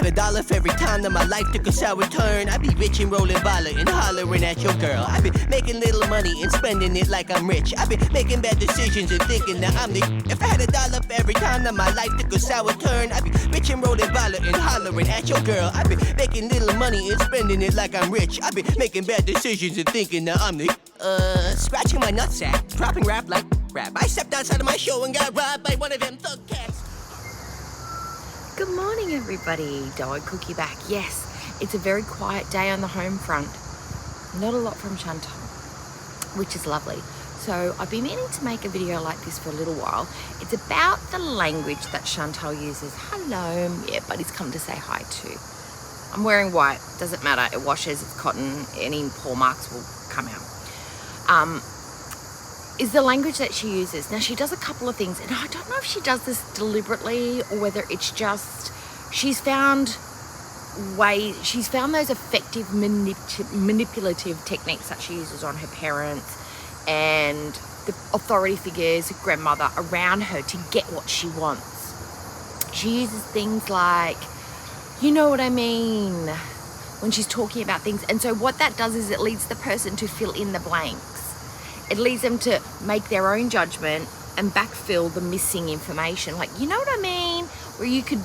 had $1 for every time that my life took a sour turn, I'd be rich and rolling baller and hollering at your girl. I'd be making little money and spending it like I'm rich. I'd be making bad decisions and thinking that I'm the. If I had $1 for every time that my life took a sour turn, I'd be rich and rolling baller and hollering at your girl. I'd be making little money and spending it like I'm rich. I'd be making bad decisions and thinking that I'm the. Scratching my nutsack, dropping rap like rap. I stepped outside of my show and got robbed by one of them thug cats. Good morning, everybody. Dog Cookie back. Yes, it's a very quiet day on the home front. Not a lot from Chantal, which is lovely. So I've been meaning to make a video like this for a little while. It's about the language that Chantal uses. Hello, yeah, buddy's come to say hi too. I'm wearing white, doesn't matter. It washes, it's cotton, any pore marks will come out. Is the language that she uses. Now she does a couple of things, and I don't know if she does this deliberately or whether it's just she's found those effective manipulative techniques that she uses on her parents and the authority figures, grandmother around her to get what she wants. She uses things like, you know what I mean, when she's talking about things. And so what that does is it leads the person to fill in the blanks. It leads them to make their own judgment and backfill the missing information. Like, you know what I mean? Where you could,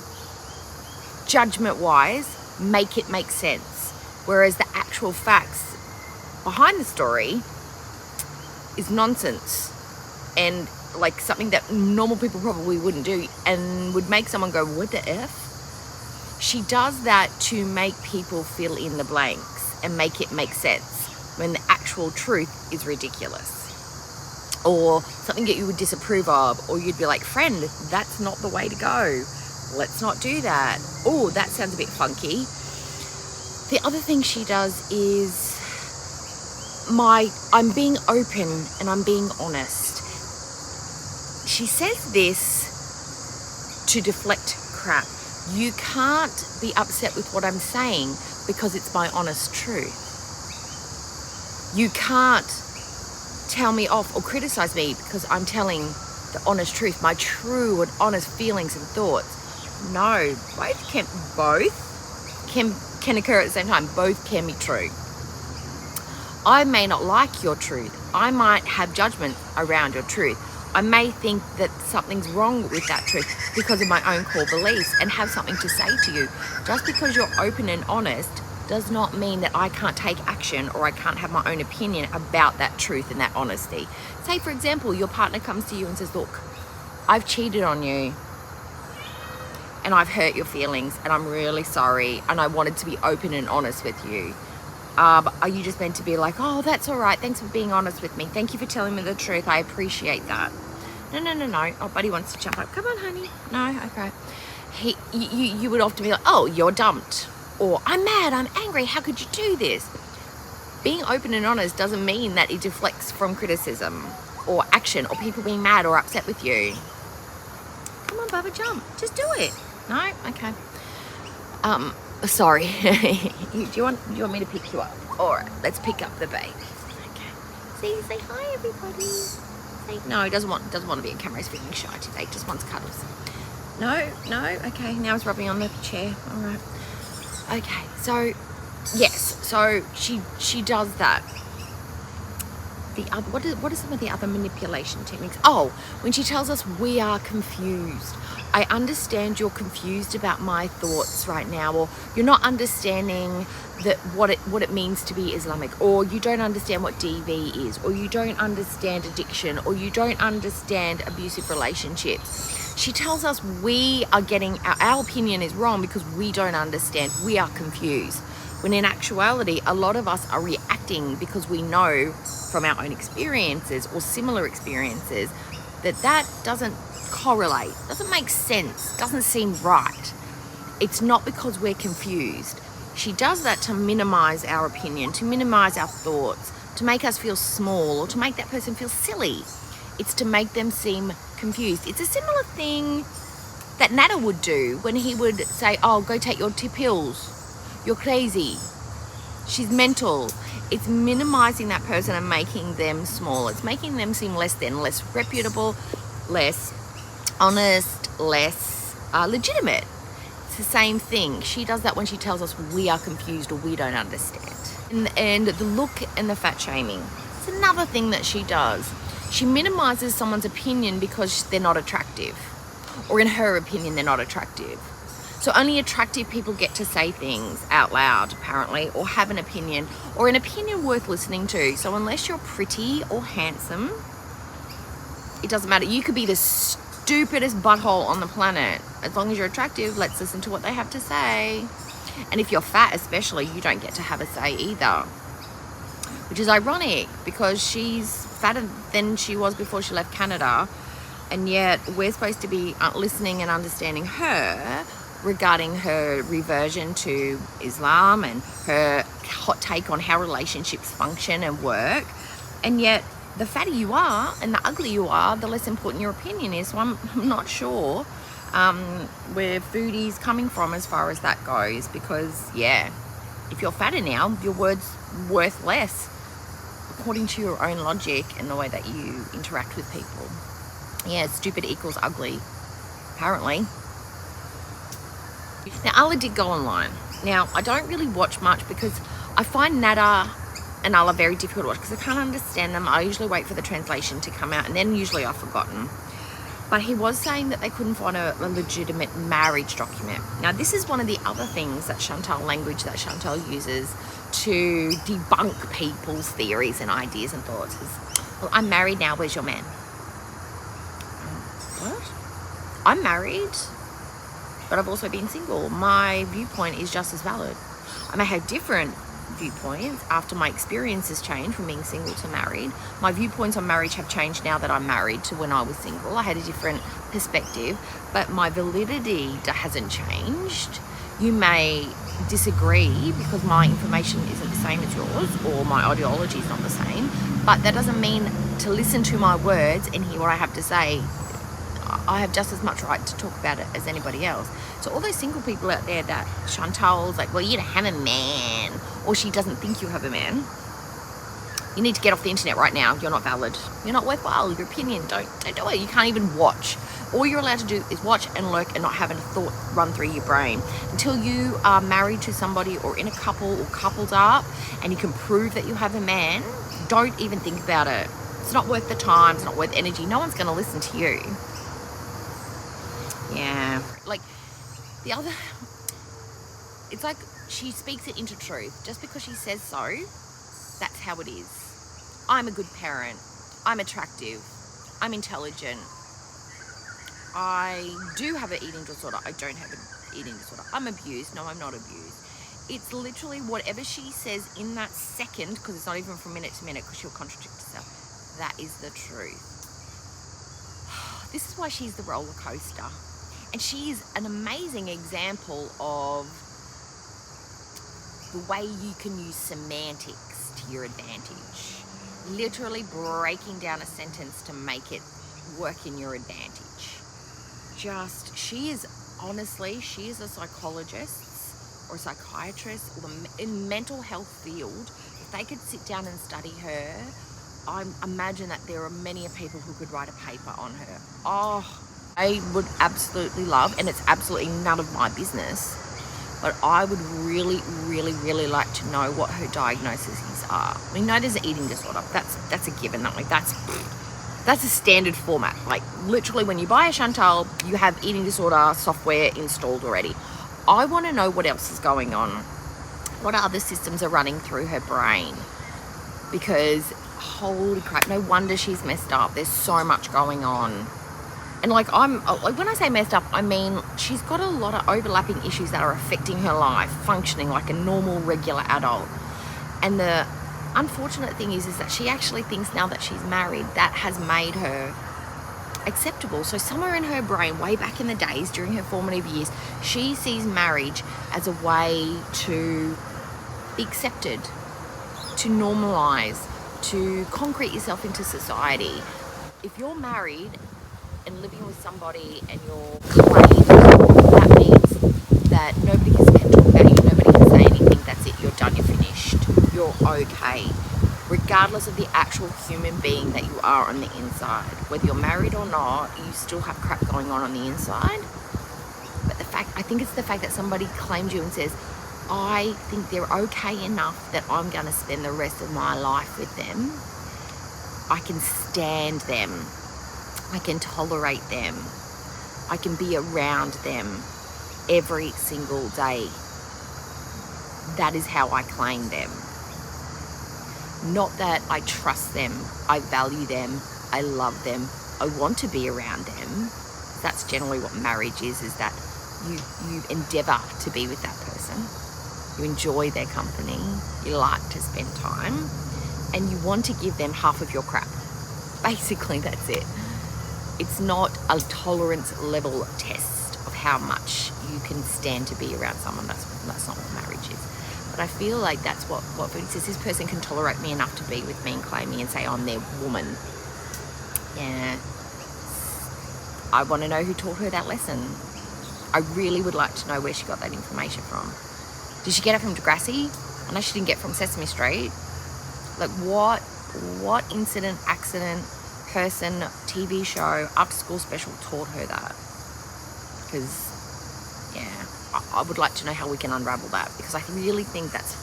judgment-wise, make it make sense. Whereas the actual facts behind the story is nonsense. And like something that normal people probably wouldn't do and would make someone go, what the F? She does that to make people fill in the blanks and make it make sense when the actual truth is ridiculous or something that you would disapprove of, or you'd be like, friend, that's not the way to go. Let's not do that. Oh, that sounds a bit funky. The other thing she does is I'm being open and I'm being honest. She says this to deflect crap. You can't be upset with what I'm saying because it's my honest truth. You can't tell me off or criticize me because I'm telling the honest truth, my true and honest feelings and thoughts. No, both can occur at the same time. Both can be true. I may not like your truth. I might have judgment around your truth. I may think that something's wrong with that truth because of my own core beliefs and have something to say to you. Just because you're open and honest does not mean that I can't take action or I can't have my own opinion about that truth and that honesty. Say, for example, your partner comes to you and says, look, I've cheated on you and I've hurt your feelings and I'm really sorry and I wanted to be open and honest with you. Are you just meant to be like, oh, that's all right. Thanks for being honest with me. Thank you for telling me the truth. I appreciate that. No. Oh, buddy wants to jump up. Come on, honey. No, okay. You would often be like, oh, you're dumped. Or I'm mad, I'm angry. How could you do this? Being open and honest doesn't mean that it deflects from criticism or action or people being mad or upset with you. Come on, Bubba, jump. Just do it. No? Okay. Sorry. Do you want me to pick you up? All right, let's pick up the baby. Okay. Say hi, everybody. No, he doesn't want to be in camera. He's feeling shy today. Just wants cuddles. No. Okay, now he's rubbing on the chair. All right. Okay. So, yes. So she does that. The other, what are some of the other manipulation techniques? Oh, when she tells us we are confused. I understand you're confused about my thoughts right now, or you're not understanding that what it means to be Islamic, or you don't understand what DV is, or you don't understand addiction, or you don't understand abusive relationships. She tells us we are getting our opinion is wrong because we don't understand. We are confused. When in actuality, a lot of us are reacting because we know from our own experiences or similar experiences that doesn't correlate, doesn't make sense, doesn't seem right. It's not because we're confused. She does that to minimize our opinion, to minimize our thoughts, to make us feel small or to make that person feel silly. It's to make them seem confused. It's a similar thing that Nana would do when he would say, oh, go take your pills. You're crazy. She's mental. It's minimizing that person and making them small. It's making them seem less than, less reputable, less honest, less legitimate. It's the same thing. She does that when she tells us we are confused or we don't understand. And the look and the fat shaming. It's another thing that she does. She minimizes someone's opinion because they're not attractive. Or in her opinion, they're not attractive. So only attractive people get to say things out loud, apparently, or have an opinion, or an opinion worth listening to. So unless you're pretty or handsome, it doesn't matter. You could be the stupidest butthole on the planet. As long as you're attractive, let's listen to what they have to say. And if you're fat especially, you don't get to have a say either. Which is ironic, because she's fatter than she was before she left Canada. And yet we're supposed to be listening and understanding her regarding her reversion to Islam and her hot take on how relationships function and work. And yet the fatter you are and the uglier you are, the less important your opinion is. So I'm not sure where Foodie's coming from as far as that goes, because yeah, if you're fatter now, your word's worth less according to your own logic and the way that you interact with people. Yeah, stupid equals ugly, apparently. Now, Alla did go online. Now, I don't really watch much because I find Nada and Alla very difficult to watch because I can't understand them. I usually wait for the translation to come out and then usually I've forgotten. But he was saying that they couldn't find a legitimate marriage document. Now, this is one of the other things that language that Chantal uses to debunk people's theories and ideas and thoughts is, well, I'm married now, where's your man? What? I'm married, but I've also been single. My viewpoint is just as valid. I may have different viewpoints after my experiences changed from being single to married. My viewpoints on marriage have changed now that I'm married to when I was single. I had a different perspective, but my validity hasn't changed. You may disagree because my information isn't the same as yours or my ideology is not the same, but that doesn't mean to listen to my words and hear what I have to say. I have just as much right to talk about it as anybody else. So all those single people out there that Chantal's like, well, you don't have a man, or she doesn't think you have a man, you need to get off the internet right now. You're not valid. You're not worthwhile. Your opinion, don't do it. You can't even watch. All you're allowed to do is watch and lurk and not having a thought run through your brain. Until you are married to somebody or in a couple or coupled up and you can prove that you have a man, don't even think about it. It's not worth the time. It's not worth energy. No one's going to listen to you. Yeah, like the other, it's like she speaks it into truth. Just because she says so, that's how it is. I'm a good parent. I'm attractive. I'm intelligent. I do have an eating disorder. I don't have an eating disorder. I'm abused. No, I'm not abused. It's literally whatever she says in that second, because it's not even from minute to minute because she'll contradict herself. That is the truth. This is why she's the roller coaster. And she is an amazing example of the way you can use semantics to your advantage. Literally breaking down a sentence to make it work in your advantage. She is a psychologist or a psychiatrist or in mental health field. If they could sit down and study her, I imagine that there are many people who could write a paper on her. Oh, I would absolutely love, and it's absolutely none of my business, but I would really, really, really like to know what her diagnoses are. We know there's an eating disorder. That's a given. That's a standard format. Like literally when you buy a Chantal, you have eating disorder software installed already. I want to know what else is going on. What other systems are running through her brain? Because holy crap, no wonder she's messed up. There's so much going on. And when I say messed up, I mean she's got a lot of overlapping issues that are affecting her life, functioning like a normal, regular adult. And the unfortunate thing is that she actually thinks now that she's married, that has made her acceptable. So somewhere in her brain, way back in the days, during her formative years, she sees marriage as a way to be accepted, to normalize, to concrete yourself into society. If you're married and living with somebody and you're claimed, that means that nobody can talk about you, nobody can say anything, that's it, you're done, you're finished, you're okay, regardless of the actual human being that you are on the inside. Whether you're married or not, you still have crap going on the inside. But the fact, I think it's the fact that somebody claims you and says, I think they're okay enough that I'm going to spend the rest of my life with them. I can stand them. I can tolerate them. I can be around them every single day. That is how I claim them. Not that I trust them, I value them, I love them, I want to be around them. That's generally what marriage is that you endeavour to be with that person. You enjoy their company, you like to spend time, and you want to give them half of your crap. Basically, that's it. It's not a tolerance level test of how much you can stand to be around someone. That's not what marriage is. But I feel like that's what Foodie says. This person can tolerate me enough to be with me and claim me and say I'm their woman. Yeah. I want to know who taught her that lesson. I really would like to know where she got that information from. Did she get it from Degrassi? I know she didn't get it from Sesame Street. Like what incident, accident, person, TV show, after school special taught her that? Because, yeah, I would like to know how we can unravel that, because I really think that's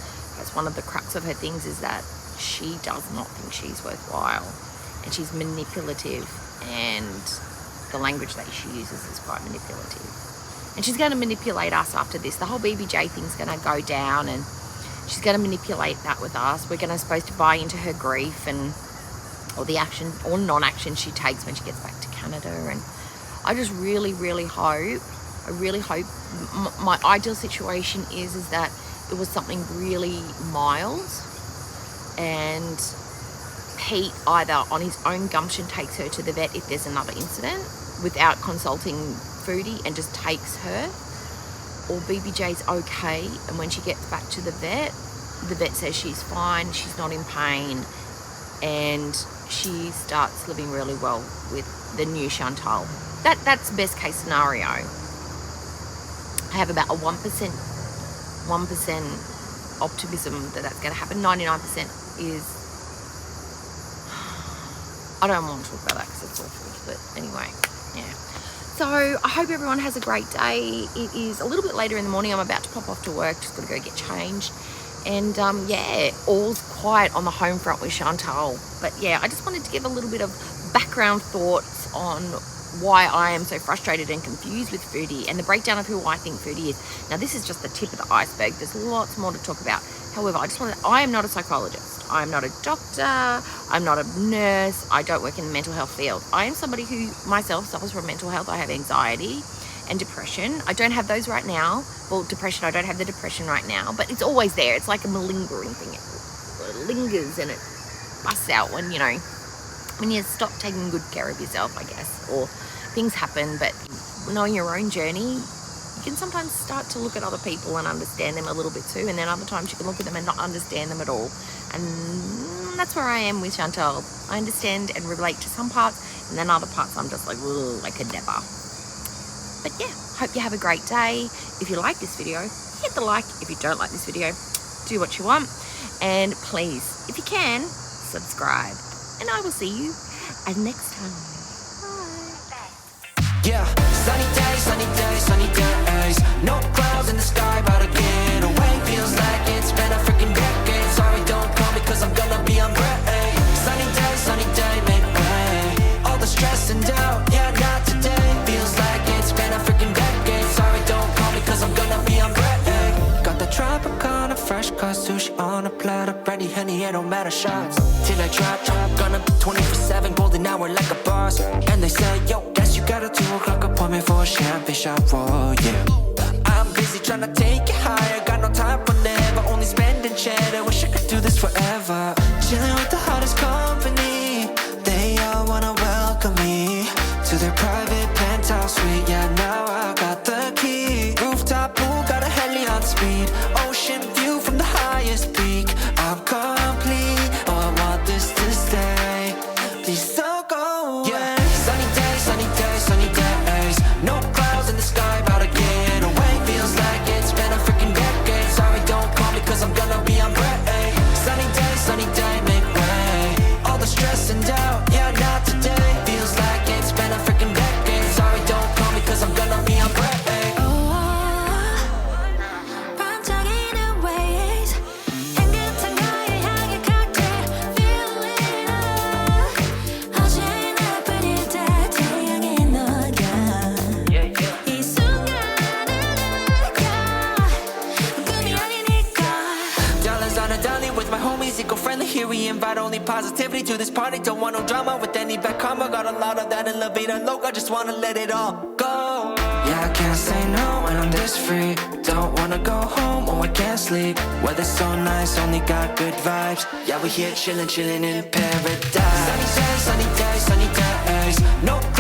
one of the crux of her things, is that she does not think she's worthwhile, and she's manipulative, and the language that she uses is quite manipulative. And she's going to manipulate us after this. The whole BBJ thing's going to go down, and she's going to manipulate that with us. We're supposed to buy into her grief or the action or non-action she takes when she gets back to Canada. And I just really, really hope, my ideal situation is that it was something really mild, and Pete either on his own gumption takes her to the vet if there's another incident without consulting Foodie and just takes her, or BBJ's okay, and when she gets back to the vet says she's fine, she's not in pain, and she starts living really well with the new Chantal. That's best case scenario. I have about a 1% optimism that that's going to happen. 99% is, I don't want to talk about that because it's awful, but anyway, yeah. So I hope everyone has a great day. It is a little bit later in the morning. I'm about to pop off to work, just got to go get changed. And yeah, all's quiet on the home front with Chantal. But yeah, I just wanted to give a little bit of background thoughts on why I am so frustrated and confused with Foodie, and the breakdown of who I think Foodie is. Now, this is just the tip of the iceberg. There's lots more to talk about. However, I am not a psychologist. I am not a doctor. I'm not a nurse. I don't work in the mental health field. I am somebody who myself suffers from mental health. I have anxiety and depression. I don't have those right now. Well, depression, I don't have the depression right now, but it's always there. It's like a malingering thing. It lingers and it busts out when you stop taking good care of yourself, I guess, or things happen. But knowing your own journey, you can sometimes start to look at other people and understand them a little bit too, and then other times you can look at them and not understand them at all. And that's where I am with Chantal. I understand and relate to some parts, and then other parts I'm just like, ugh, I could never. But yeah, hope you have a great day. If you like this video, hit the like. If you don't like this video, do what you want. And please, if you can, subscribe. And I will see you next time. Bye. Yeah, sunny days, sunny days, sunny days. No clouds in the sky, but I get away. Feels like it's been a freaking decade. Sorry, don't call me, cause I'm gonna be on break. Sunny day, make way. All the stress and doubt, yeah, not today. Feels like it's been a freaking decade. Sorry, don't call me, cause I'm gonna be on break. Got the Tropicana, fresh cut sushi on a platter. Brandy, honey, it don't matter, shots till I drop. Gonna be 24/7, golden hour like a boss. And they say, yo, guess you got a 2 o'clock appointment for a champagne shot, oh yeah. I'm busy trying to take it higher. Got no time for never, only spending cheddar. Wish I could do this forever. Chilling with the hottest company. They all wanna welcome me to their private penthouse suite. Yeah, now I got the key. Rooftop pool, got a heli on speed. Ocean view from the highest peak. I'm complete, oh I want this to stay. Please don't go away. Yeah, sunny days, sunny days, sunny days. No clouds in the sky, about to get away. Feels like it's been a freaking decade. Sorry, don't call me, cause I'm gonna be on break. Sunny day, make way. All the stress and doubt, yeah, not today. Feels like it's been a freaking decade. Sorry, don't call me, cause basic, eco-friendly. Here we invite only positivity to this party. Don't want no drama with any bad karma. Got a lot of that in La Vida Loca. Just wanna let it all go. Yeah, I can't say no when I'm this free. Don't wanna go home, oh I can't sleep. Weather's so nice, only got good vibes. Yeah, we here chillin', chillin' in paradise. Sunny days, sunny days, sunny days. No